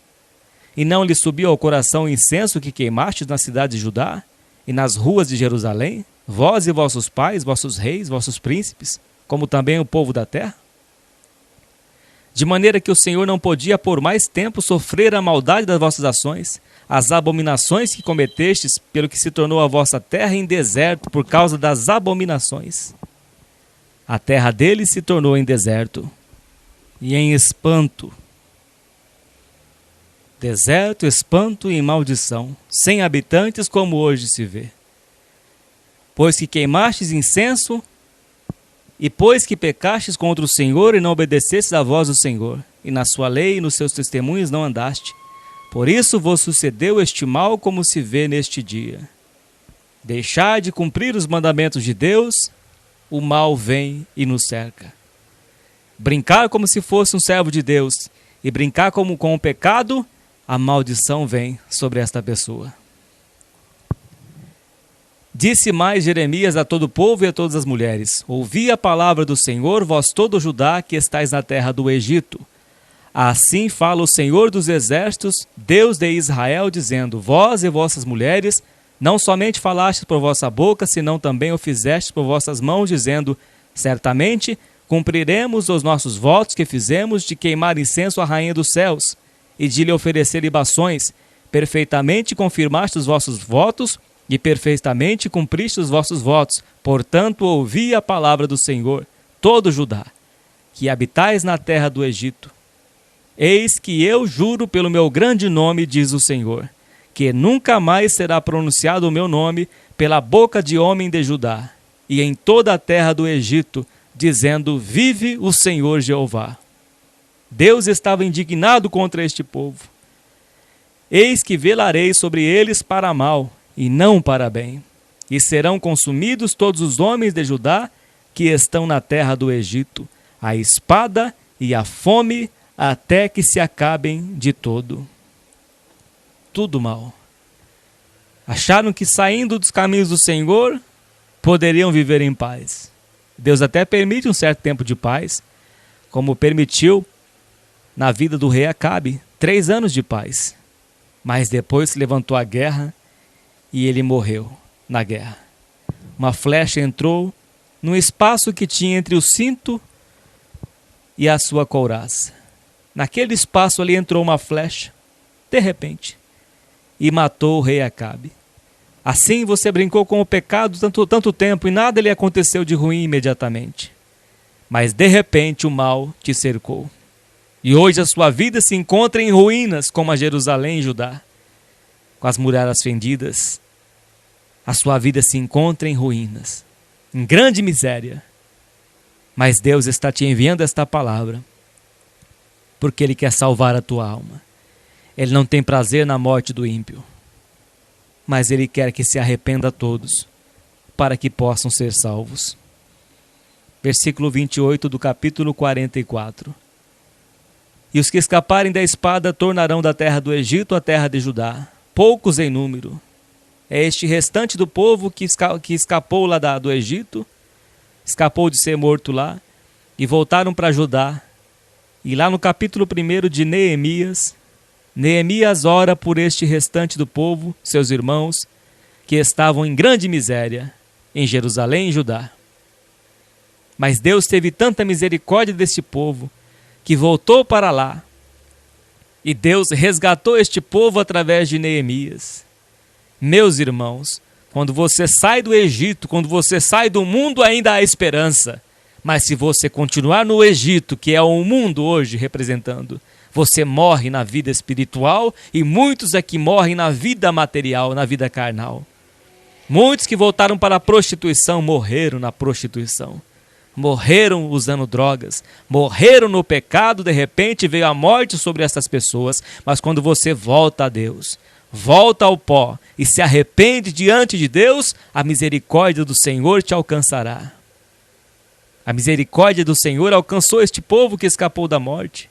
Speaker 2: E não lhe subiu ao coração o incenso que queimastes na cidade de Judá e nas ruas de Jerusalém, vós e vossos pais, vossos reis, vossos príncipes, como também o povo da terra? De maneira que o Senhor não podia por mais tempo sofrer a maldade das vossas ações, as abominações que cometestes, pelo que se tornou a vossa terra em deserto por causa das abominações. A terra deles se tornou em deserto e em espanto. Deserto, espanto e maldição, sem habitantes como hoje se vê. Pois que queimastes incenso, e pois que pecastes contra o Senhor e não obedecestes à voz do Senhor, e na sua lei e nos seus testemunhos não andaste, por isso vos sucedeu este mal como se vê neste dia. Deixai de cumprir os mandamentos de Deus, o mal vem e nos cerca. Brincar como se fosse um servo de Deus, e brincar como com o pecado, a maldição vem sobre esta pessoa. Disse mais Jeremias a todo o povo e a todas as mulheres: ouvi a palavra do Senhor, vós todo o Judá que estáis na terra do Egito. Assim fala o Senhor dos exércitos, Deus de Israel, dizendo: vós e vossas mulheres não somente falastes por vossa boca, senão também o fizestes por vossas mãos, dizendo: certamente cumpriremos os nossos votos que fizemos de queimar incenso à Rainha dos Céus e de lhe oferecer libações. Perfeitamente confirmaste os vossos votos e perfeitamente cumpriste os vossos votos. Portanto, ouvi a palavra do Senhor, todo Judá, que habitais na terra do Egito. Eis que eu juro pelo meu grande nome, diz o Senhor, que nunca mais será pronunciado o meu nome pela boca de homem de Judá, e em toda a terra do Egito, dizendo: vive o Senhor Jeová. Deus estava indignado contra este povo. Eis que velarei sobre eles para mal, e não para bem, e serão consumidos todos os homens de Judá que estão na terra do Egito, a espada e a fome, até que se acabem de todo. Tudo mal. Acharam que saindo dos caminhos do Senhor, poderiam viver em paz. Deus até permite um certo tempo de paz, como permitiu na vida do rei Acabe, 3 anos de paz. Mas depois se levantou a guerra, e ele morreu na guerra. Uma flecha entrou no espaço que tinha entre o cinto e a sua couraça. Naquele espaço ali entrou uma flecha, de repente, e matou o rei Acabe. Assim você brincou com o pecado tanto tempo e nada lhe aconteceu de ruim imediatamente. Mas de repente o mal te cercou. E hoje a sua vida se encontra em ruínas, como a Jerusalém e Judá, com as muralhas fendidas. A sua vida se encontra em ruínas, em grande miséria. Mas Deus está te enviando esta palavra, porque Ele quer salvar a tua alma. Ele não tem prazer na morte do ímpio, mas Ele quer que se arrependa todos, para que possam ser salvos. Versículo 28 do capítulo 44. E os que escaparem da espada tornarão da terra do Egito a terra de Judá, poucos em número. É este restante do povo que escapou lá do Egito, escapou de ser morto lá, e voltaram para Judá. E lá no capítulo 1 de Neemias, Neemias ora por este restante do povo, seus irmãos, que estavam em grande miséria em Jerusalém e Judá. Mas Deus teve tanta misericórdia deste povo, que voltou para lá, e Deus resgatou este povo através de Neemias. Meus irmãos, quando você sai do Egito, quando você sai do mundo, ainda há esperança. Mas se você continuar no Egito, que é o mundo hoje representando, você morre na vida espiritual, e muitos aqui morrem na vida material, na vida carnal. Muitos que voltaram para a prostituição morreram na prostituição. Morreram usando drogas, morreram no pecado, de repente veio a morte sobre essas pessoas. Mas quando você volta a Deus, volta ao pó e se arrepende diante de Deus, a misericórdia do Senhor te alcançará. A misericórdia do Senhor alcançou este povo que escapou da morte.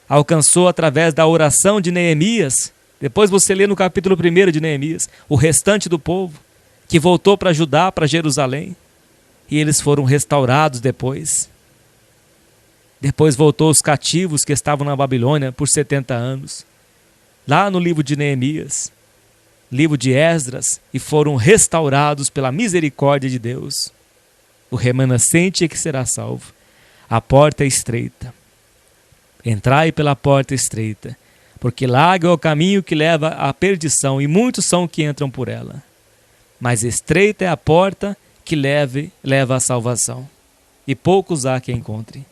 Speaker 2: Alcançou através da oração de Neemias. Depois você lê no capítulo 1 de Neemias, o restante do povo que voltou para Judá, para Jerusalém. E eles foram restaurados depois. Depois voltou os cativos que estavam na Babilônia por 70 anos. Lá no livro de Neemias, livro de Esdras, e foram restaurados pela misericórdia de Deus. O remanescente é que será salvo. A porta é estreita. Entrai pela porta estreita, porque largo é o caminho que leva à perdição, e muitos são que entram por ela. Mas estreita é a porta que leva à salvação, e poucos há que encontrem.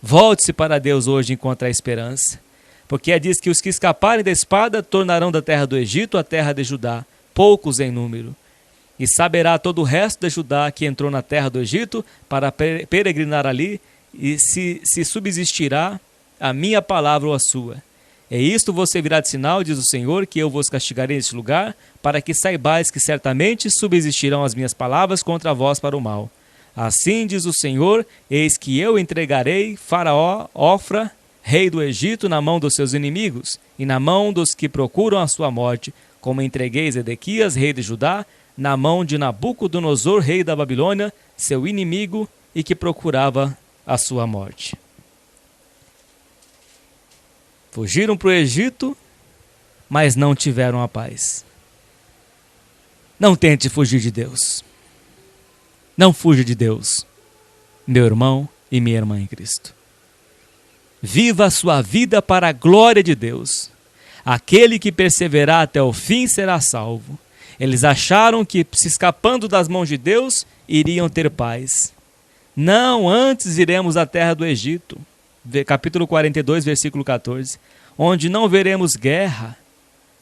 Speaker 2: Volte-se para Deus hoje enquanto há esperança, porque diz que os que escaparem da espada tornarão da terra do Egito a terra de Judá, poucos em número. E saberá todo o resto de Judá que entrou na terra do Egito para peregrinar ali, e se subsistirá a minha palavra ou a sua. É isto vos servirá de sinal, diz o Senhor, que eu vos castigarei neste lugar, para que saibais que certamente subsistirão as minhas palavras contra vós para o mal. Assim diz o Senhor, eis que eu entregarei Faraó, Ofra, rei do Egito, na mão dos seus inimigos, e na mão dos que procuram a sua morte, como entreguei Zedequias, rei de Judá, na mão de Nabucodonosor, rei da Babilônia, seu inimigo, e que procurava a sua morte. Fugiram para o Egito, mas não tiveram a paz. Não tente fugir de Deus. Não fuja de Deus, meu irmão e minha irmã em Cristo. Viva a sua vida para a glória de Deus. Aquele que perseverar até o fim será salvo. Eles acharam que, se escapando das mãos de Deus, iriam ter paz. Não, antes iremos à terra do Egito. Capítulo 42, versículo 14. Onde não veremos guerra,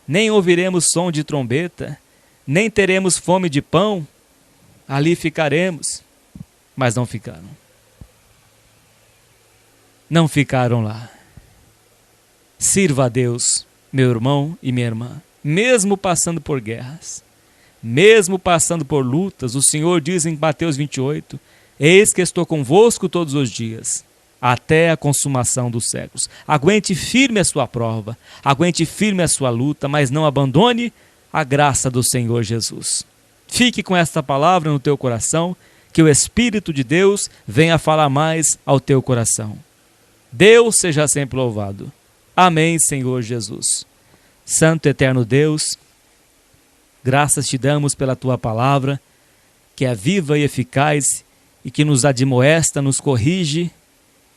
Speaker 2: nem ouviremos som de trombeta, nem teremos fome de pão. Ali ficaremos. Mas não ficaram. Não ficaram lá. Sirva a Deus, meu irmão e minha irmã. Mesmo passando por guerras, mesmo passando por lutas, o Senhor diz em Mateus 28, eis que estou convosco todos os dias, até a consumação dos séculos. Aguente firme a sua prova, aguente firme a sua luta, mas não abandone a graça do Senhor Jesus. Fique com esta palavra no teu coração, que o Espírito de Deus venha falar mais ao teu coração. Deus seja sempre louvado. Amém, Senhor Jesus. Santo e eterno Deus, graças te damos pela tua palavra, que é viva e eficaz e que nos admoesta, nos corrige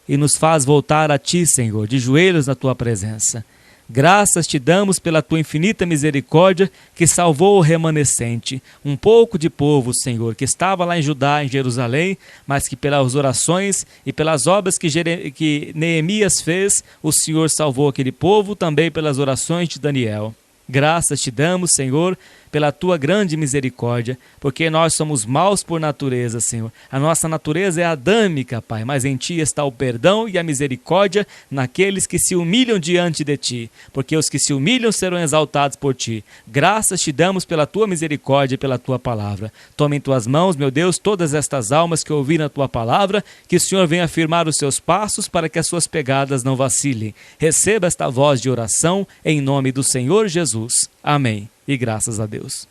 Speaker 2: e nos faz voltar a ti, Senhor, de joelhos na tua presença. Graças te damos pela tua infinita misericórdia que salvou o remanescente, um pouco de povo, Senhor, que estava lá em Judá, em Jerusalém, mas que pelas orações e pelas obras que Neemias fez, o Senhor salvou aquele povo, também pelas orações de Daniel. Graças te damos, Senhor, pela tua grande misericórdia, porque nós somos maus por natureza, Senhor. A nossa natureza é adâmica, Pai, mas em ti está o perdão e a misericórdia naqueles que se humilham diante de ti, porque os que se humilham serão exaltados por ti. Graças te damos pela tua misericórdia e pela tua palavra. Toma em tuas mãos, meu Deus, todas estas almas que ouviram a tua palavra, que o Senhor venha afirmar os seus passos para que as suas pegadas não vacilem. Receba esta voz de oração em nome do Senhor Jesus. Amém. E graças a Deus.